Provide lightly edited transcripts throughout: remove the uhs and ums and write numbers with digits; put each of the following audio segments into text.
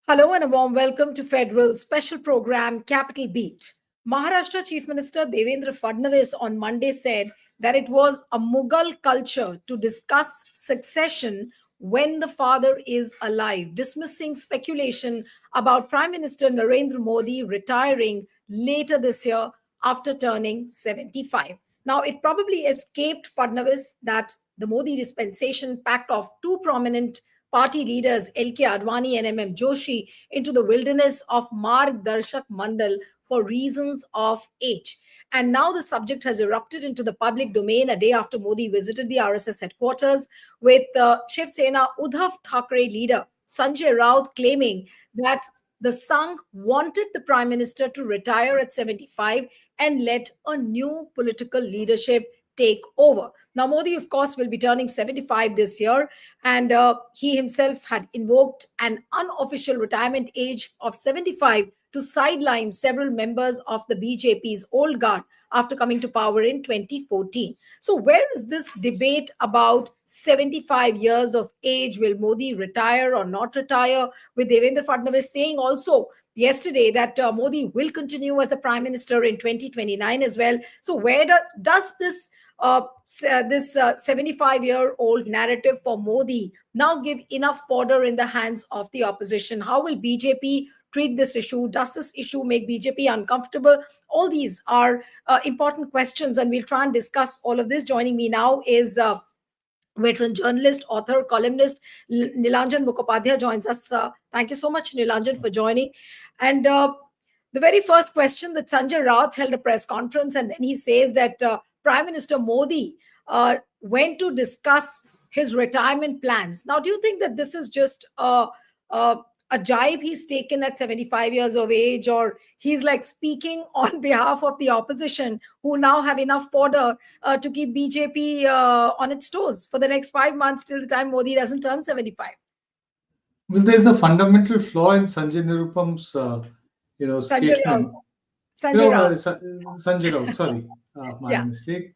Hello and a warm welcome to Federal special program Capital Beat. Maharashtra Chief Minister Devendra Fadnavis on Monday said that it was a Mughal culture to discuss succession when the father is alive, dismissing speculation about Prime Minister Narendra Modi retiring later this year after turning 75. Now, it probably escaped Fadnavis that the Modi dispensation packed off two prominent party leaders L.K. Advani and M.M. Joshi into the wilderness of Marg Darshak Mandal for reasons of age. And now the subject has erupted into the public domain a day after Modi visited the RSS headquarters with Shiv Sena Uddhav Thackeray leader Sanjay Raut claiming that the Sangh wanted the Prime Minister to retire at 75 and let a new political leadership take over. Now, Modi, of course, will be turning 75 this year, and he himself had invoked an unofficial retirement age of 75 to sideline several members of the BJP's old guard after coming to power in 2014. So, where is this debate about 75 years of age? Will Modi retire or not retire? With Devendra Fadnavis saying also yesterday that Modi will continue as the prime minister in 2029 as well. So, where does this 75-year-old narrative for Modi now give enough fodder in the hands of the opposition? How will BJP treat this issue? Does this issue make BJP uncomfortable? All these are important questions, and we'll try and discuss all of this. Joining me now is veteran journalist, author, columnist Nilanjan Mukhopadhyay joins us. Thank you so much, Nilanjan, for joining. And the very first question, that Sanjay Raut held a press conference and then he says that Prime Minister Modi went to discuss his retirement plans. Now, do you think that this is just a jibe he's taken at 75 years of age, or he's like speaking on behalf of the opposition who now have enough fodder to keep BJP on its toes for the next 5 months till the time Modi doesn't turn 75? Well, there's a fundamental flaw in Sanjay Nirupam's, Sanjay Raut. statement. Sanjay Raut. Sanjay Raut, sorry, my Yeah. mistake.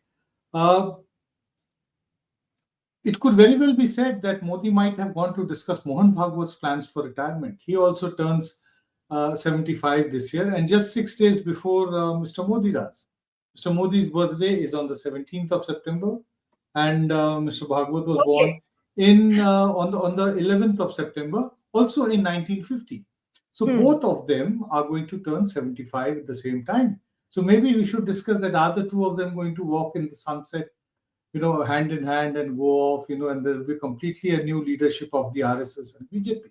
It could very well be said that Modi might have gone to discuss Mohan Bhagwat's plans for retirement. He also turns 75 this year, and just 6 days before Mr. Modi does. Mr. Modi's birthday is on the 17th of September, and Mr. Bhagwat was born on the 11th of September, also in 1950. So both of them are going to turn 75 at the same time. So maybe we should discuss that. Are the two of them going to walk in the sunset, hand in hand and go off, and there will be completely a new leadership of the RSS and BJP.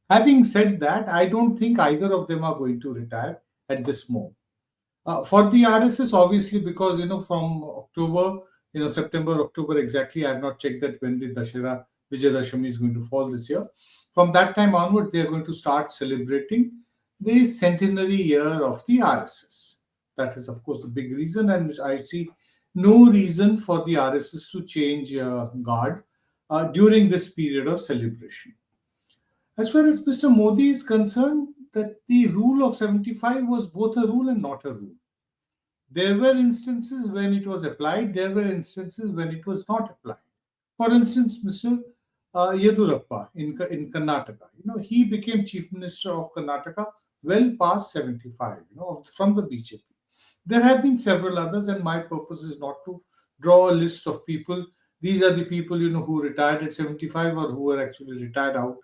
Having said that, I don't think either of them are going to retire at this moment. For the RSS, obviously, because, from October, September, October exactly, I have not checked that when the Dashera Vijayadashami is going to fall this year. From that time onward, they are going to start celebrating the centenary year of the RSS. That is, of course, the big reason, and I see no reason for the RSS to change guard during this period of celebration. As far as Mr. Modi is concerned, that the rule of 75 was both a rule and not a rule. There were instances when it was applied, there were instances when it was not applied. For instance, Mr. Yedurappa in Karnataka, he became Chief Minister of Karnataka well past 75, from the BJP. There have been several others, and my purpose is not to draw a list of people. These are the people, who retired at 75 or who were actually retired out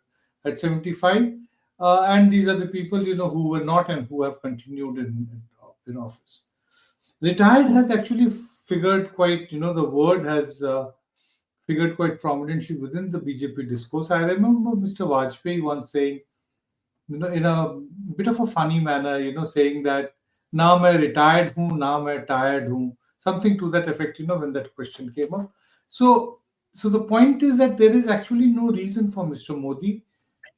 at 75. And these are the people, who were not and who have continued in office. Retired has actually figured quite, the word has figured quite prominently within the BJP discourse. I remember Mr. Vajpayee once saying, in a bit of a funny manner, saying that, now मैं retired हूँ, now मैं tired हूँ, something to that effect, when that question came up. So the point is that there is actually no reason for Mr. Modi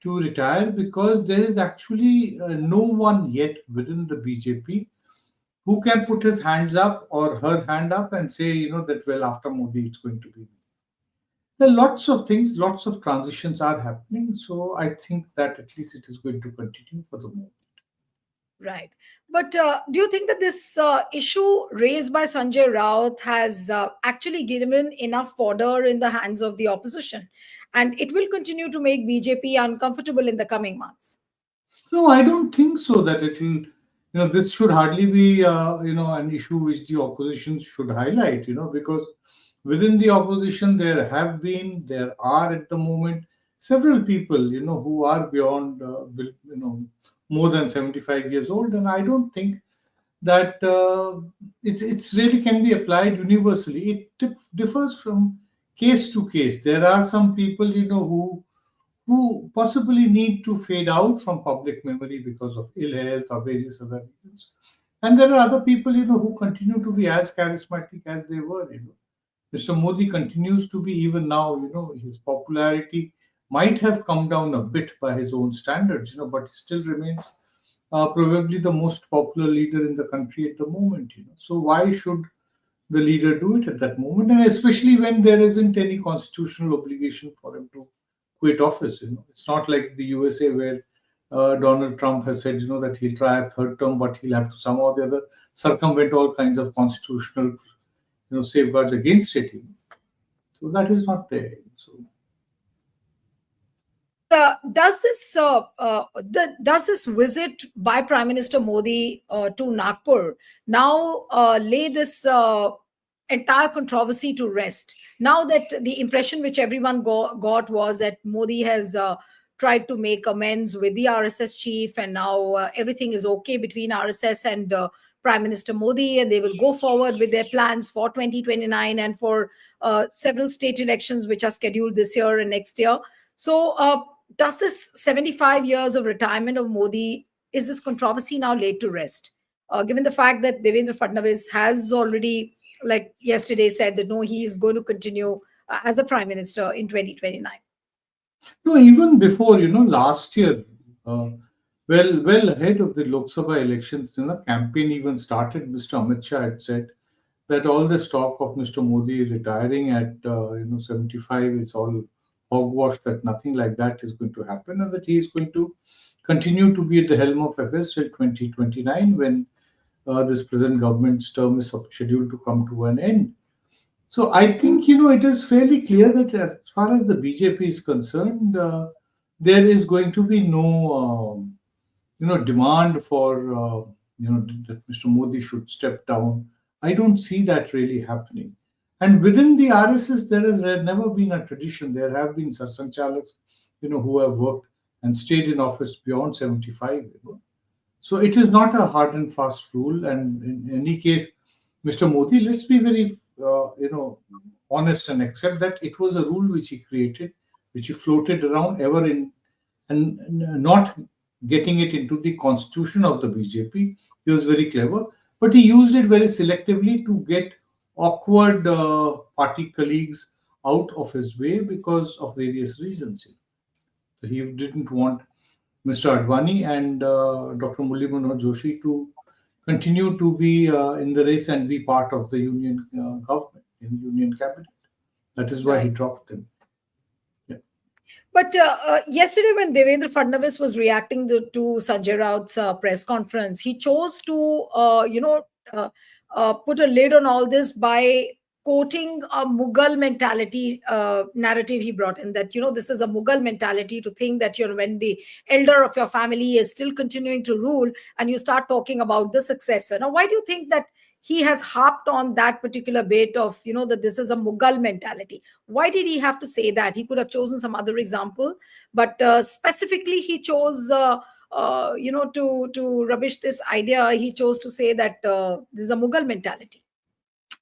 to retire, because there is actually no one yet within the BJP who can put his hands up or her hand up and say, that, well, after Modi, it's going to be me. There are lots of things, lots of transitions are happening. So I think that at least it is going to continue for the moment. Right. But do you think that this issue raised by Sanjay Raut has actually given enough fodder in the hands of the opposition? and it will continue to make BJP uncomfortable in the coming months. No, I don't think so that it will, this should hardly be, an issue which the opposition should highlight, because within the opposition there are at the moment several people, who are beyond, more than 75 years old. And I don't think that it's really can be applied universally. It differs from case to case. There are some people, who possibly need to fade out from public memory because of ill health or various other reasons. And there are other people, who continue to be as charismatic as they were. Mr. Modi continues to be, even now, his popularity might have come down a bit by his own standards, but he still remains probably the most popular leader in the country at the moment. So why should the leader do it at that moment, and especially when there isn't any constitutional obligation for him to quit office? It's not like the USA where Donald Trump has said, that he'll try a third term, but he'll have to somehow or the other circumvent all kinds of constitutional, safeguards against it. So that is not there. So does this visit by Prime Minister Modi to Nagpur now lay this entire controversy to rest? Now that the impression which everyone got was that Modi has tried to make amends with the RSS chief, and now everything is okay between RSS and Prime Minister Modi, and they will go forward with their plans for 2029 and for several state elections which are scheduled this year and next year. So does this 75 years of retirement of Modi, is this controversy now laid to rest? Given the fact that Devendra Fadnavis has already, like yesterday, said that no, he is going to continue as a prime minister in 2029. no, even before, last year, well ahead of the Lok Sabha elections, campaign even started. Mr. Amit Shah had said that all this talk of Mr. Modi retiring at 75 is all hogwash, that nothing like that is going to happen, and that he is going to continue to be at the helm of affairs till 2029, when this present government's term is scheduled to come to an end. So I think, it is fairly clear that as far as the BJP is concerned, there is going to be no, demand for, that Mr. Modi should step down. I don't see that really happening. And within the RSS, there has never been a tradition. There have been Sarsanchalaks, who have worked and stayed in office beyond 75. So it is not a hard and fast rule. And in any case, Mr. Modi, let's be very, honest and accept that it was a rule which he created, which he floated around ever in, and not getting it into the constitution of the BJP. He was very clever, but he used it very selectively to get awkward party colleagues out of his way because of various reasons. So he didn't want Mr. Advani and Dr. Murli Manohar Joshi to continue to be in the race and be part of the union government, in union cabinet. That is why he dropped them. Yeah. But yesterday, when Devendra Fadnavis was reacting to Sanjay Raut's press conference, he chose to, put a lid on all this by quoting a Mughal mentality narrative he brought in, that, this is a Mughal mentality to think that, when the elder of your family is still continuing to rule and you start talking about the successor. Now, why do you think that he has harped on that particular bit of, that this is a Mughal mentality? Why did he have to say that? He could have chosen some other example, but specifically he chose, to rubbish this idea. He chose to say that this is a Mughal mentality.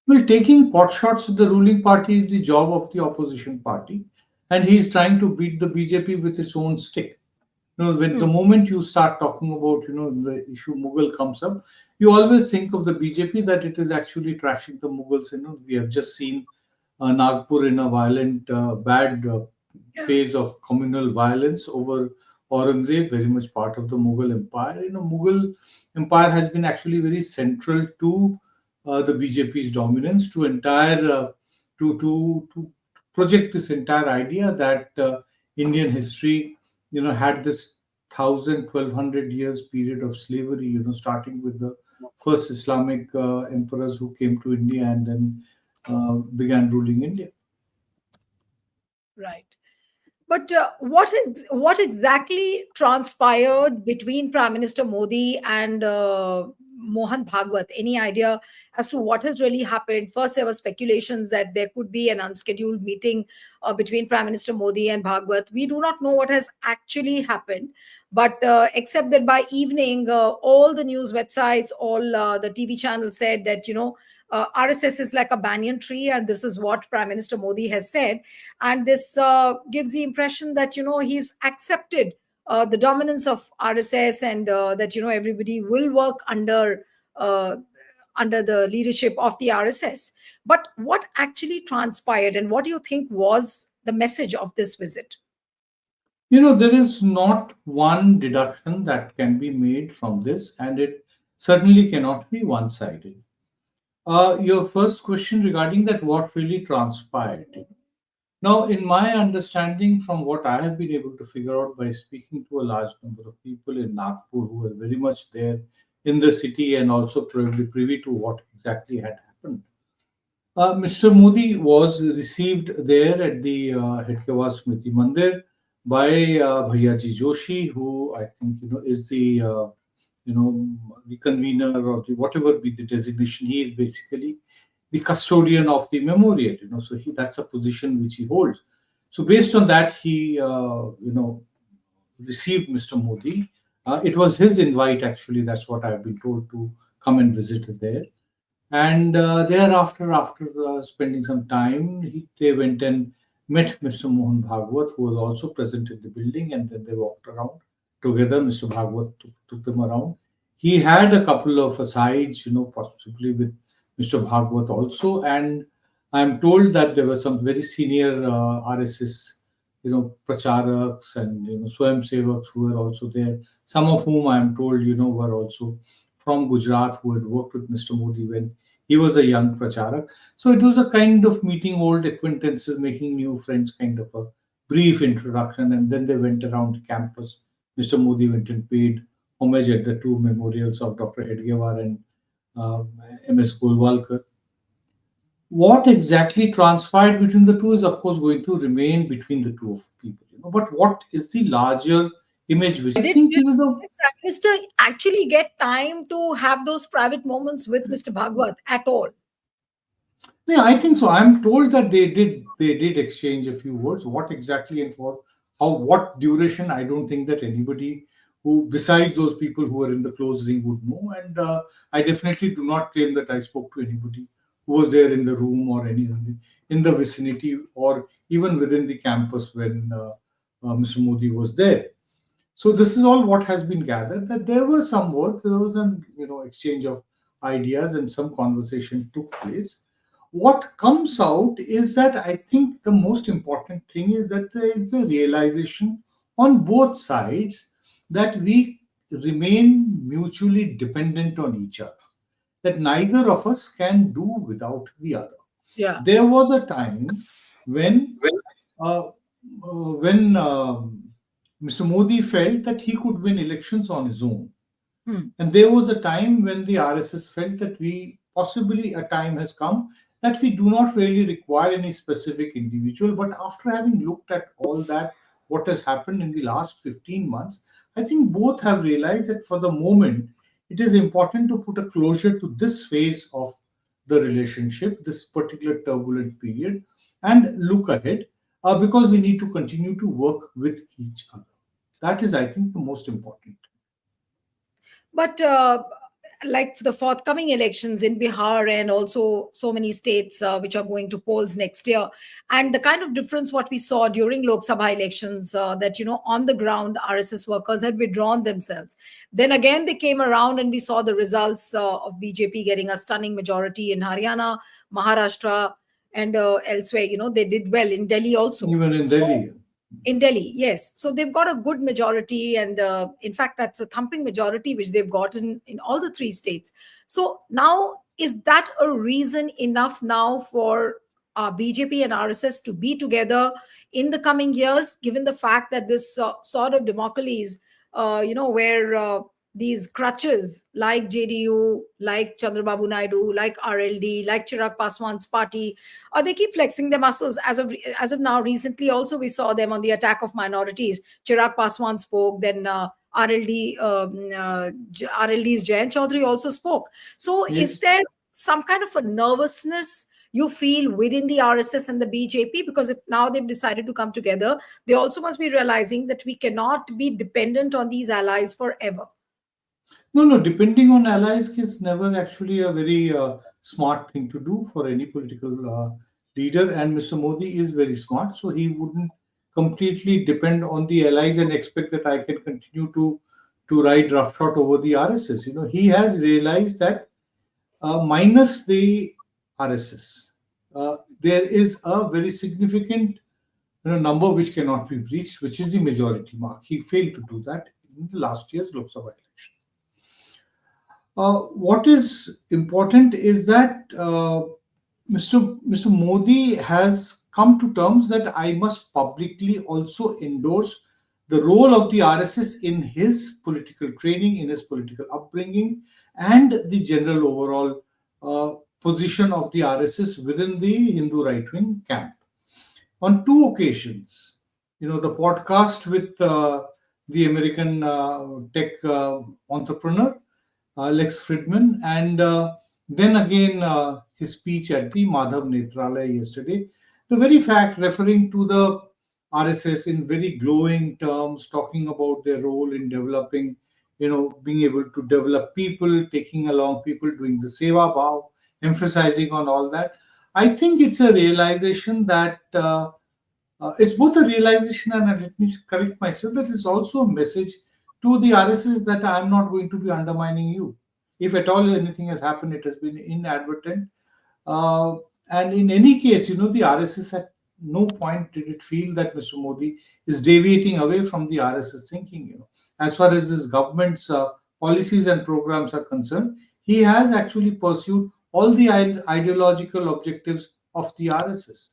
Well, taking pot shots at the ruling party is the job of the opposition party, and he is trying to beat the BJP with his own stick. When the moment you start talking about, the issue Mughal comes up, you always think of the BJP that it is actually trashing the Mughals. We have just seen Nagpur in a violent, bad phase of communal violence over Aurangzeb, very much part of the Mughal Empire. Mughal Empire has been actually very central to the BJP's dominance, to to project this entire idea that Indian history, had this 1,000-1,200 years period of slavery, starting with the first Islamic emperors who came to India and then began ruling India. Right. But what exactly transpired between Prime Minister Modi and Mohan Bhagwat? Any idea as to what has really happened? First, there were speculations that there could be an unscheduled meeting between Prime Minister Modi and Bhagwat. We do not know what has actually happened, but except that by evening, all the news websites, all the TV channels said that RSS is like a banyan tree, and this is what Prime Minister Modi has said, and this gives the impression that he's accepted the dominance of RSS, and that everybody will work uh, under the leadership of the RSS. But what actually transpired, and what do you think was the message of this visit? There is not one deduction that can be made from this, and it certainly cannot be one sided. Your first question regarding that, what really transpired? Now, in my understanding, from what I have been able to figure out by speaking to a large number of people in Nagpur who were very much there in the city and also probably privy to what exactly had happened, Mr. Modi was received there at the Hedkewar Smriti Mandir by Bhaiyaji Joshi, who I think is you know the convener, or the whatever be the designation. He is basically the custodian of the memorial. So that's a position which he holds. So based on that, he received Mr. Modi. It was his invite, actually. That's what I've been told, to come and visit there. And thereafter, after spending some time, they went and met Mr. Mohan Bhagwat, who was also present in the building, and then they walked around together. Mr. Bhagwat took them around. He had a couple of asides, possibly with Mr. Bhagwat also, and I'm told that there were some very senior RSS, pracharaks and swayam sevaks who were also there. Some of whom I'm told, were also from Gujarat, who had worked with Mr. Modi when he was a young pracharak. So it was a kind of meeting old acquaintances, making new friends, kind of a brief introduction, and then they went around the campus. Mr. Modi went and paid homage at the two memorials of Dr. Hedgewar and MS Golwalkar. What exactly transpired between the two is, of course, going to remain between the two of people. But what is the larger image? Which I think, the Did Prime Minister actually get time to have those private moments with Mr. Bhagwat at all? Yeah, I think so. I'm told that they did exchange a few words. What exactly and for how, what duration? I don't think that anybody who, besides those people who are in the close ring, would know. And I definitely do not claim that I spoke to anybody who was there in the room or any in the vicinity or even within the campus when Mr. Modi was there. So this is all what has been gathered. That there was some work, there was an exchange of ideas, and some conversation took place. What comes out is that I think the most important thing is that there is a realization on both sides that we remain mutually dependent on each other, that neither of us can do without the other. Yeah. There was a time when uh, Mr. Modi felt that he could win elections on his own. Hmm. And there was a time when the RSS felt that we possibly a time has come that we do not really require any specific individual. But after having looked at all that, what has happened in the last 15 months, I think both have realized that for the moment, it is important to put a closure to this phase of the relationship, this particular turbulent period, and look ahead because we need to continue to work with each other. That is, I think, the most important. But like the forthcoming elections in Bihar and also so many states which are going to polls next year, and the kind of difference what we saw during Lok Sabha elections, that on the ground RSS workers had withdrawn themselves. Then again they came around and we saw the results of BJP getting a stunning majority in Haryana, Maharashtra, and elsewhere. They did well in Delhi also. Even in So Delhi. in Delhi, yes. So they've got a good majority, and in fact, that's a thumping majority which they've gotten in all the three states. So now, is that a reason enough now for BJP and RSS to be together in the coming years, given the fact that this sort of democracies, where these crutches like JDU, like Chandrababu Naidu, like RLD, like Chirag Paswan's party, or they keep flexing their muscles. As of now, recently also we saw them on the attack of minorities. Chirag Paswan spoke, then RLD's Jayant Chaudhary also spoke. So, is Yes. there some kind of a nervousness you feel within the RSS and the BJP? Because if now they've decided to come together, they also must be realizing that we cannot be dependent on these allies forever. No, no, depending on allies is never actually a very smart thing to do for any political leader. And Mr. Modi is very smart, so he wouldn't completely depend on the allies and expect that I can continue to ride roughshod over the RSS. He has realized that minus the RSS, there is a very significant number which cannot be breached, which is the majority mark. He failed to do that in the last year's Lok Sabha election. What is important is that Mr. Modi has come to terms that I must publicly also endorse the role of the RSS in his political training, in his political upbringing, and the general overall position of the RSS within the Hindu right wing camp. On two occasions, the podcast with the American tech entrepreneur Lex Fridman, and then again his speech at the Madhav Netralaya yesterday. The very fact referring to the RSS in very glowing terms, talking about their role in developing, being able to develop people, taking along people, doing the Seva Bhav, emphasizing on all that. I think it's a realization that it's both a realization and let me correct myself that it's also a message to the RSS that I'm not going to be undermining you. If at all anything has happened, it has been inadvertent. Uh, and in any case, the RSS at no point did it feel that Mr. Modi is deviating away from the RSS thinking. As far as his government's policies and programs are concerned, he has actually pursued all the ideological objectives of the RSS,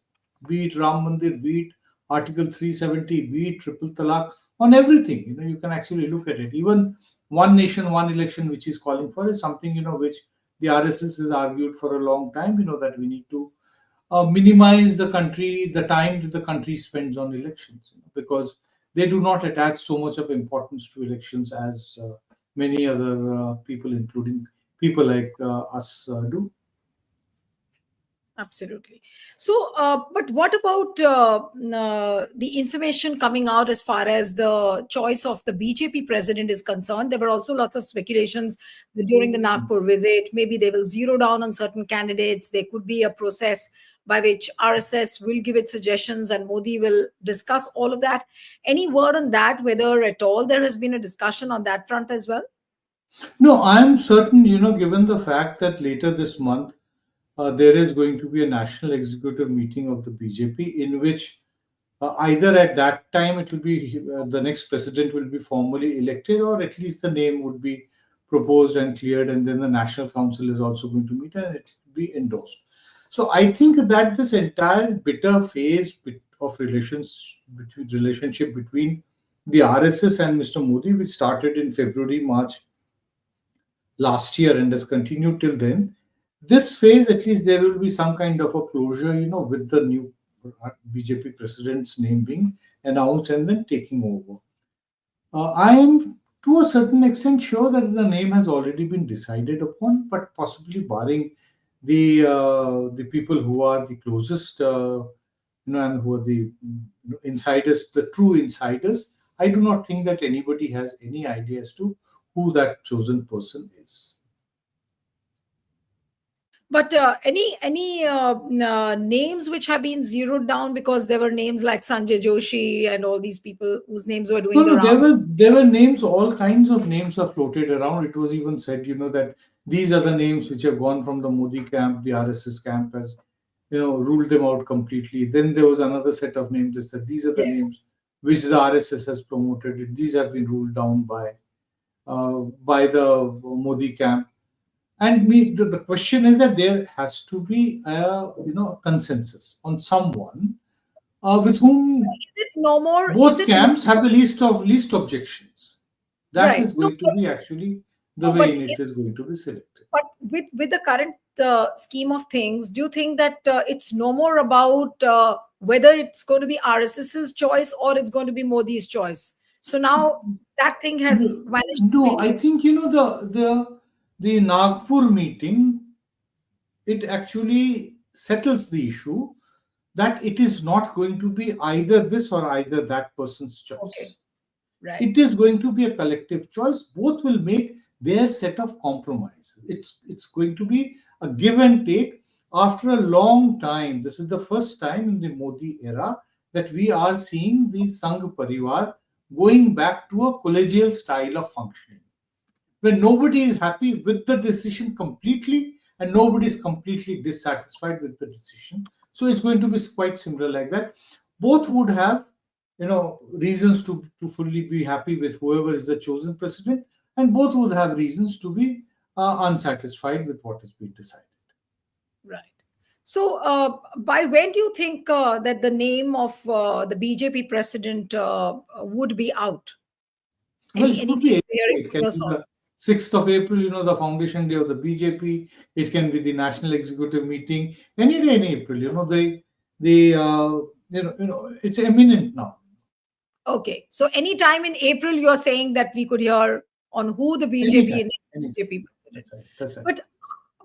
be it Ram Mandir, be it Article 370, be it Triple Talaq, on everything. You can actually look at it. Even one nation, one election, which he's calling for, is something which the RSS has argued for a long time. That we need to minimize the time that the country spends on elections, because they do not attach so much of importance to elections as many other people, including people like us, do. Absolutely. So, but what about the information coming out as far as the choice of the BJP president is concerned? There were also lots of speculations that during the Nagpur visit, maybe they will zero down on certain candidates. There could be a process by which RSS will give its suggestions and Modi will discuss all of that. Any word on that, whether at all there has been a discussion on that front as well? No, I'm certain, given the fact that later this month, there is going to be a national executive meeting of the BJP in which either at that time it will be the next president will be formally elected, or at least the name would be proposed and cleared, and then the National Council is also going to meet and it will be endorsed. So I think that this entire bitter phase of relationship between the RSS and Mr. Modi, which started in February, March last year and has continued till then, this phase, at least there will be some kind of a closure, with the new BJP president's name being announced and then taking over. I am to a certain extent sure that the name has already been decided upon, but possibly barring the people who are the closest, and who are the insiders, the true insiders. I do not think that anybody has any idea as to who that chosen person is. But any names which have been zeroed down, because there were names like Sanjay Joshi and all these people whose names were No, doing the no, there round. were there were names, all kinds of names are floated around. It was even said, that these are the names which have gone from the Modi camp, the RSS camp has, ruled them out completely. Then there was another set of names that said these are the Yes. names which the RSS has promoted. These have been ruled down by the Modi camp. And the question is that there has to be a consensus on someone with whom Is it no more? Is both it no? camps have the least objections. That Right. is No, going to be actually the no, way but in it is going to be selected. but with the current scheme of things, do you think that it's no more about whether it's going to be RSS's choice or it's going to be Modi's choice? So now that thing has No, vanished no, I completely. think the Nagpur meeting, it actually settles the issue that it is not going to be either this or either that person's Okay, choice. right. It is going to be a collective choice. Both will make their set of compromise. It's going to be a give and take. After a long time, this is the first time in the Modi era that we are seeing the Sangh Parivar going back to a collegial style of functioning, where nobody is happy with the decision completely and nobody is completely dissatisfied with the decision. So it's going to be quite similar like that. Both would have, reasons to fully be happy with whoever is the chosen president, and both would have reasons to be unsatisfied with what has been decided. Right. So, by when do you think that the name of the BJP president would be out? Well, it could Anything be any you're day. hearing It from can your be source? the 6th of April, the foundation day of the BJP. It can be the national executive meeting any day in April. It's imminent now. Okay. So, any time in April, you're saying that we could hear on who the BJP Anytime, and anytime. BJP president. That's right. That's right.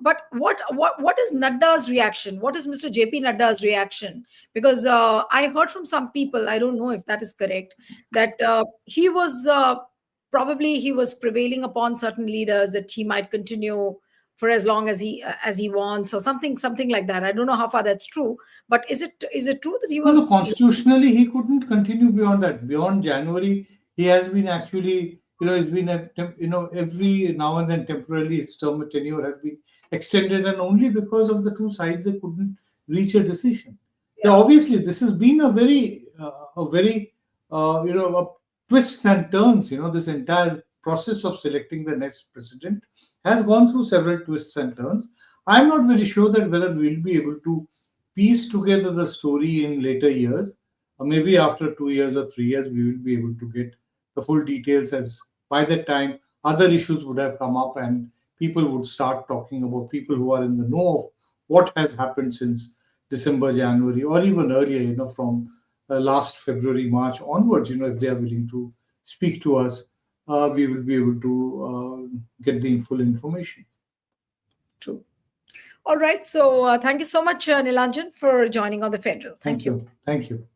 But what is Nadda's reaction? What is Mr. JP Nadda's reaction? Because I heard from some people, I don't know if that is correct, that he was probably he was prevailing upon certain leaders that he might continue for as long as he wants, or something like that. I don't know how far that's true, but is it true that he No, no, was? constitutionally, he couldn't continue beyond that. Beyond January, he has been actually, he's been, every now and then temporarily his term of tenure has been extended, and only because of the two sides they couldn't reach a decision. Now, Yeah. obviously, this has been a very, a twists and turns. This entire process of selecting the next president has gone through several twists and turns. I'm not very sure that whether we'll be able to piece together the story in later years, or maybe after 2 years or 3 years, we will be able to get the full details, as by that time, other issues would have come up and people would start talking about, people who are in the know of what has happened since December, January, or even earlier, from last February, March onwards, if they are willing to speak to us, we will be able to get the full information. True. All right. So thank you so much, Nilanjan, for joining on the Federal. Thank Thank you. you. Thank you.